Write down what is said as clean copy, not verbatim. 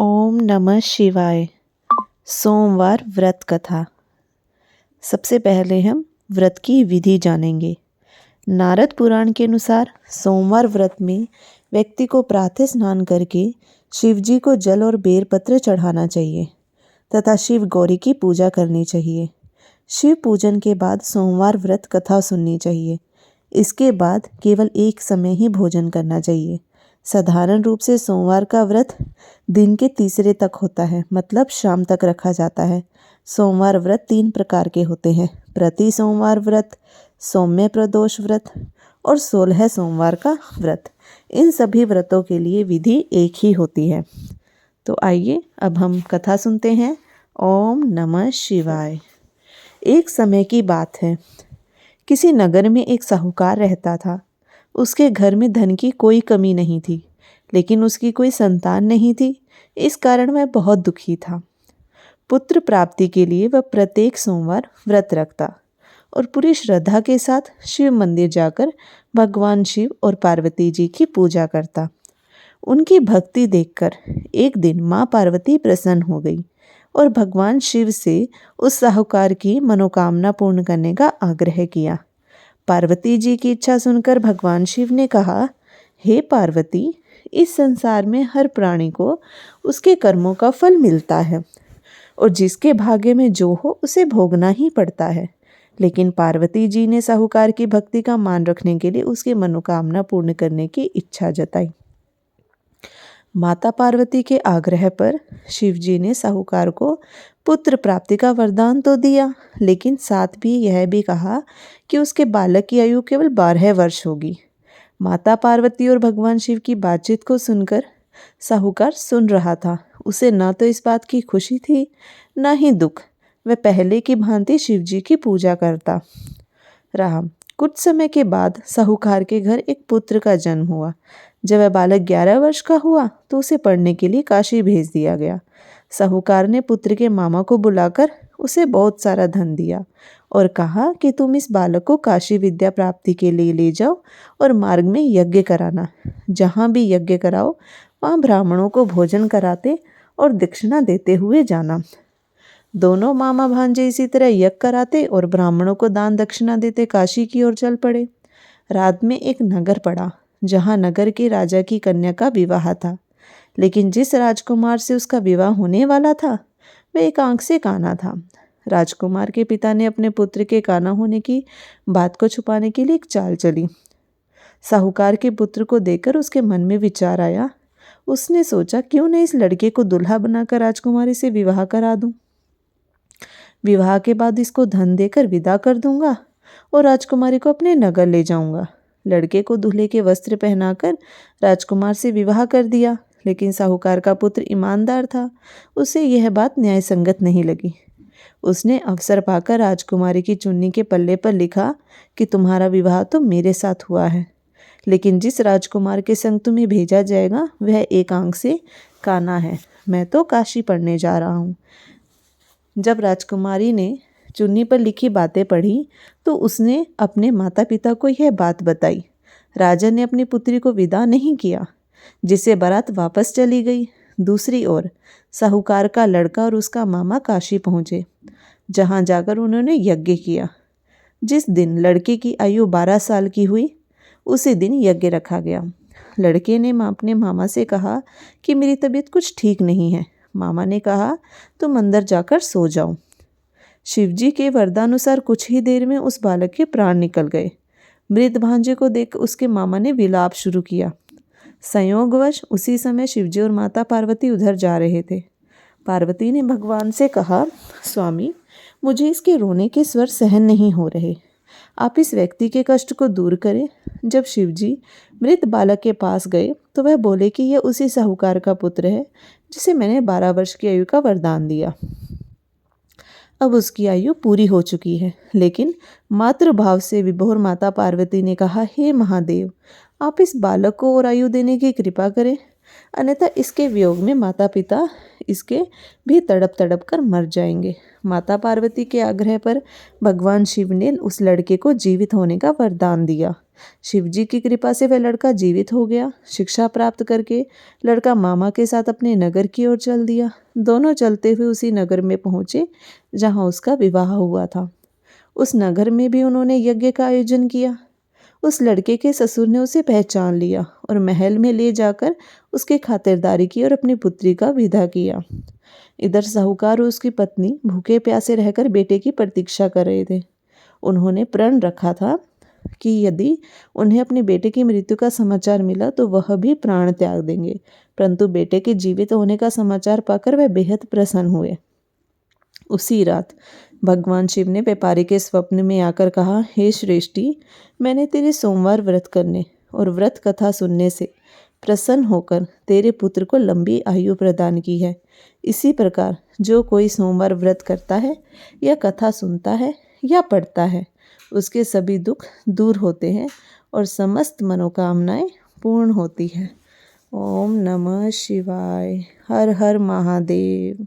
ओम नमः शिवाय। सोमवार व्रत कथा। सबसे पहले हम व्रत की विधि जानेंगे। नारद पुराण के अनुसार सोमवार व्रत में व्यक्ति को प्रातः स्नान करके शिव जी को जल और बेलपत्र चढ़ाना चाहिए तथा शिव गौरी की पूजा करनी चाहिए। शिव पूजन के बाद सोमवार व्रत कथा सुननी चाहिए। इसके बाद केवल एक समय ही भोजन करना चाहिए। साधारण रूप से सोमवार का व्रत दिन के तीसरे तक होता है, मतलब शाम तक रखा जाता है। सोमवार व्रत 3 प्रकार के होते हैं: प्रति सोमवार व्रत, सौम्य प्रदोष व्रत और 16 सोमवार का व्रत। इन सभी व्रतों के लिए विधि एक ही होती है। तो आइए अब हम कथा सुनते हैं। ओम नमः शिवाय। एक समय की बात है, किसी नगर में एक साहूकार रहता था। उसके घर में धन की कोई कमी नहीं थी, लेकिन उसकी कोई संतान नहीं थी। इस कारण वह बहुत दुखी था। पुत्र प्राप्ति के लिए वह प्रत्येक सोमवार व्रत रखता और पूरी श्रद्धा के साथ शिव मंदिर जाकर भगवान शिव और पार्वती जी की पूजा करता। उनकी भक्ति देखकर एक दिन माँ पार्वती प्रसन्न हो गई और भगवान शिव से उस साहूकार की मनोकामना पूर्ण करने का आग्रह किया। पार्वती जी की इच्छा सुनकर भगवान शिव ने कहा, हे पार्वती, इस संसार में हर प्राणी को उसके कर्मों का फल मिलता है और जिसके भाग्य में जो हो उसे भोगना ही पड़ता है। लेकिन पार्वती जी ने साहूकार की भक्ति का मान रखने के लिए उसकी मनोकामना पूर्ण करने की इच्छा जताई। माता पार्वती के आग्रह पर शिव जी ने साहूकार को पुत्र प्राप्ति का वरदान तो दिया, लेकिन साथ भी यह भी कहा कि उसके बालक की आयु केवल 12 वर्ष होगी। माता पार्वती और भगवान शिव की बातचीत को सुनकर साहूकार सुन रहा था। उसे न तो इस बात की खुशी थी, न ही दुख। वह पहले की भांति शिव जी की पूजा करता रहा। कुछ समय के बाद साहूकार के घर एक पुत्र का जन्म हुआ। जब वह बालक 11 वर्ष का हुआ तो उसे पढ़ने के लिए काशी भेज दिया गया। साहूकार ने पुत्र के मामा को बुलाकर उसे बहुत सारा धन दिया और कहा कि तुम इस बालक को काशी विद्या प्राप्ति के लिए ले जाओ और मार्ग में यज्ञ कराना। जहाँ भी यज्ञ कराओ वहाँ ब्राह्मणों को भोजन कराते और दक्षिणा देते हुए जाना। दोनों मामा भांजे इसी तरह यज्ञ कराते और ब्राह्मणों को दान दक्षिणा देते काशी की ओर चल पड़े। रात में एक नगर पड़ा जहाँ नगर के राजा की कन्या का विवाह था, लेकिन जिस राजकुमार से उसका विवाह होने वाला था वह एक आंख से काना था। राजकुमार के पिता ने अपने पुत्र के काना होने की बात को छुपाने के लिए एक चाल चली। साहूकार के पुत्र को देखकर उसके मन में विचार आया। उसने सोचा, क्यों न इस लड़के को दुल्हा बनाकर राजकुमारी से विवाह करा दूं। विवाह के बाद इसको धन देकर विदा कर दूंगा और राजकुमारी को अपने नगर ले जाऊंगा। लड़के को दूल्हे के वस्त्र पहनाकर राजकुमार से विवाह कर दिया, लेकिन साहूकार का पुत्र ईमानदार था। उसे यह बात न्याय संगत नहीं लगी। उसने अवसर पाकर राजकुमारी की चुन्नी के पल्ले पर लिखा कि तुम्हारा विवाह तो मेरे साथ हुआ है, लेकिन जिस राजकुमार के संग तुम्हें भेजा जाएगा वह एक आंख से काना है। मैं तो काशी पढ़ने जा रहा हूँ। जब राजकुमारी ने चुन्नी पर लिखी बातें पढ़ी तो उसने अपने माता पिता को यह बात बताई। राजा ने अपनी पुत्री को विदा नहीं किया, जिससे बारात वापस चली गई। दूसरी ओर साहूकार का लड़का और उसका मामा काशी पहुँचे, जहाँ जाकर उन्होंने यज्ञ किया। जिस दिन लड़के की आयु 12 साल की हुई उसी दिन यज्ञ रखा गया। लड़के ने अपने मामा से कहा कि मेरी तबीयत कुछ ठीक नहीं है। मामा ने कहा, तुम अंदर जाकर सो जाओ। शिवजी के वरदानुसार कुछ ही देर में उस बालक के प्राण निकल गए। मृत भांजे को देख उसके मामा ने विलाप शुरू किया। संयोगवश उसी समय शिवजी और माता पार्वती उधर जा रहे थे। पार्वती ने भगवान से कहा, स्वामी, मुझे इसके रोने के स्वर सहन नहीं हो रहे। आप इस व्यक्ति के कष्ट को दूर करें। जब शिवजी मृत बालक के पास गए तो वह बोले कि यह उसी साहूकार का पुत्र है जिसे मैंने 12 वर्ष की आयु का वरदान दिया। अब उसकी आयु पूरी हो चुकी है। लेकिन मातृभाव से विभोर माता पार्वती ने कहा, हे महादेव, आप इस बालक को और आयु देने की कृपा करें। अन्यथा इसके वियोग में माता पिता इसके भी तड़प तड़प कर मर जाएंगे। माता पार्वती के आग्रह पर भगवान शिव ने उस लड़के को जीवित होने का वरदान दिया। शिव जी की कृपा से वह लड़का जीवित हो गया। शिक्षा प्राप्त करके लड़का मामा के साथ अपने नगर की ओर चल दिया। दोनों चलते हुए उसी नगर में पहुंचे जहां उसका विवाह हुआ था। उस नगर में भी उन्होंने यज्ञ का आयोजन किया। उस लड़के के ससुर ने उसे पहचान लिया और महल में ले जाकर उसके खातिरदारी की और अपनी पुत्री का विदा किया। इधर साहूकार और उसकी पत्नी भूखे प्यासे रहकर बेटे की प्रतीक्षा कर रहे थे। उन्होंने प्रण रखा था कि यदि उन्हें अपने बेटे की मृत्यु का समाचार मिला तो वह भी प्राण त्याग देंगे, परंतु बेटे के जीवित होने का समाचार पाकर वह बेहद प्रसन्न हुए। उसी रात भगवान शिव ने व्यापारी के स्वप्न में आकर कहा, हे श्रेष्ठी, मैंने तेरे सोमवार व्रत करने और व्रत कथा सुनने से प्रसन्न होकर तेरे पुत्र को लंबी आयु प्रदान की है। इसी प्रकार जो कोई सोमवार व्रत करता है या कथा सुनता है या पढ़ता है, उसके सभी दुख दूर होते हैं और समस्त मनोकामनाएं पूर्ण होती हैं। ओम नमः शिवाय। हर हर महादेव।